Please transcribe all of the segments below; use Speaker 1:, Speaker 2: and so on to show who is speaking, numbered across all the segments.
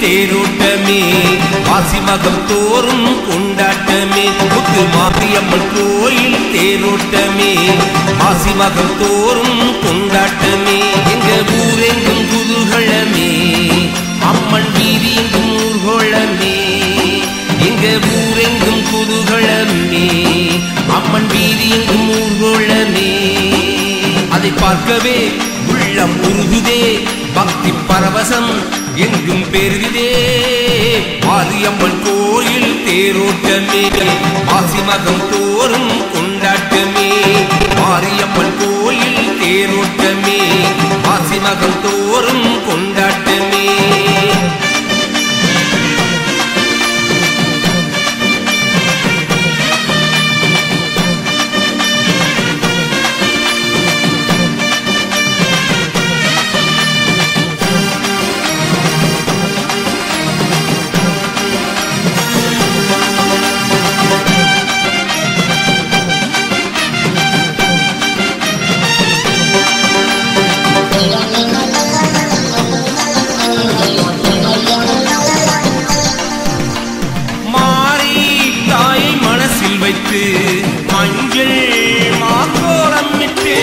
Speaker 1: தேரோட்டமே மாசி மகம் தோறும் கொண்டாட்டமே முத்து மாரியம்மன் கோயில் தேரோட்டமே மாசி மகம் தோறும் கொண்டாட்டமே எங்க ஊரெங்கும் குதூகலமே அம்மன் வீதி எங்கும் ஊர்கோளமே எங்க ஊரெங்கும் குதூகலமே அம்மன் வீதி எங்கும் ஊர்கோளமே அதை பார்க்கவே உள்ளம் உருகுதே பக்தி பரவசம் எங்கும் பெருகுதே மாரியம்மன் கோயில் தேரோட்டமே மாசி மகம் தோறும் கொண்டாட்டமே மாரியம்மன் கோயில் தேரோட்டமே மாசி மகம் தோறும் கொண்டாட்டமே மஞ்சள் மாக்கோலம் விட்டு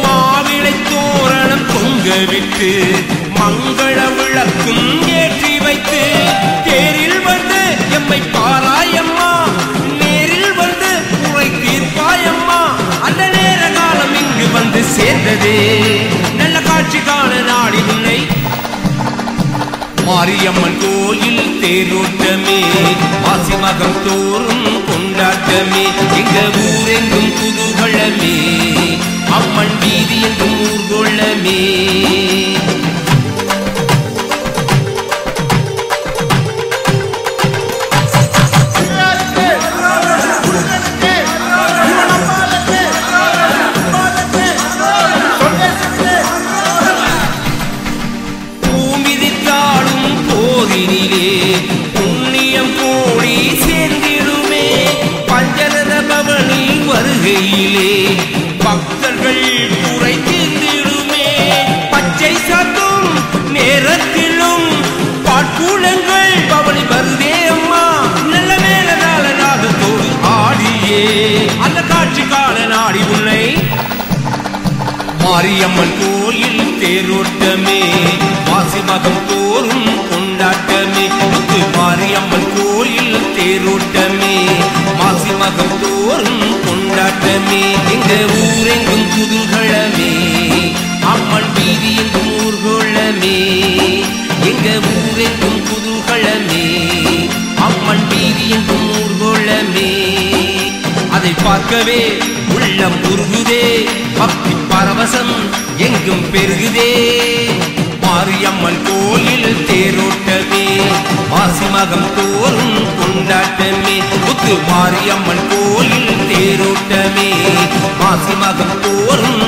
Speaker 1: மாவிளை தோரணம் தொங்க விட்டு மங்கள விளக்கும் ஏற்றி வைத்து தேரில் வந்து எம்மை பாராயம்மா நேரில் வந்து உரை தீர்ப்பாயம்மா அந்த நேர காலம் இங்கு வந்து சேர்ந்ததே நல்ல காட்சி காண நாடி உன்னை மாரியம்மன் கோயில் தேரோட்டமே மாசி மகம் தோறும் கொண்டாட்டமே எங்க ஊரெங்கும் குதூகலமே அம்மன் வீதி எங்கும் ஊர்கோளமே புண்ணியம் கோடி சேர்ந்திடுமே பஞ்சரத பவனி வருகையிலே பக்தர்கள் குறை தீர்ந்திடுமே பச்சை சாத்தும் நேரத்திலும் பாட்கூடங்கள் பவனி வருதே அம்மா நல்ல மேலதால நாதத்தோடு ஆடியே அந்த காட்சி காண நாடி உன்னை மாரியம்மன் கோயில் தேரோட்டமே மாசி மகம் தோறும் கொண்டாட்டமே முத்து மாரியம்மன் கோயில் தேரோட்டமே மாசி மகம் தோறும் கொண்டாட்டமே எங்க ஊரெங்கும் குதூகலமே அம்மன் வீதி எங்கும் ஊர்கோளமே எங்க ஊரெங்கும் குதூகலமே அம்மன் வீதி எங்கும் ஊர்கோளமே அதை பார்க்கவே உள்ளம் உருகுதே பக்தி பரவசம் எங்கும் பெருகுதே மாரியம்மன் கோயில் தேரோட்டமே மாசி மகம் தோறும் கொண்டாட்டமே முத்து மாரியம்மன் கோயில் தேரோட்டமே மாசி மகம் தோறும்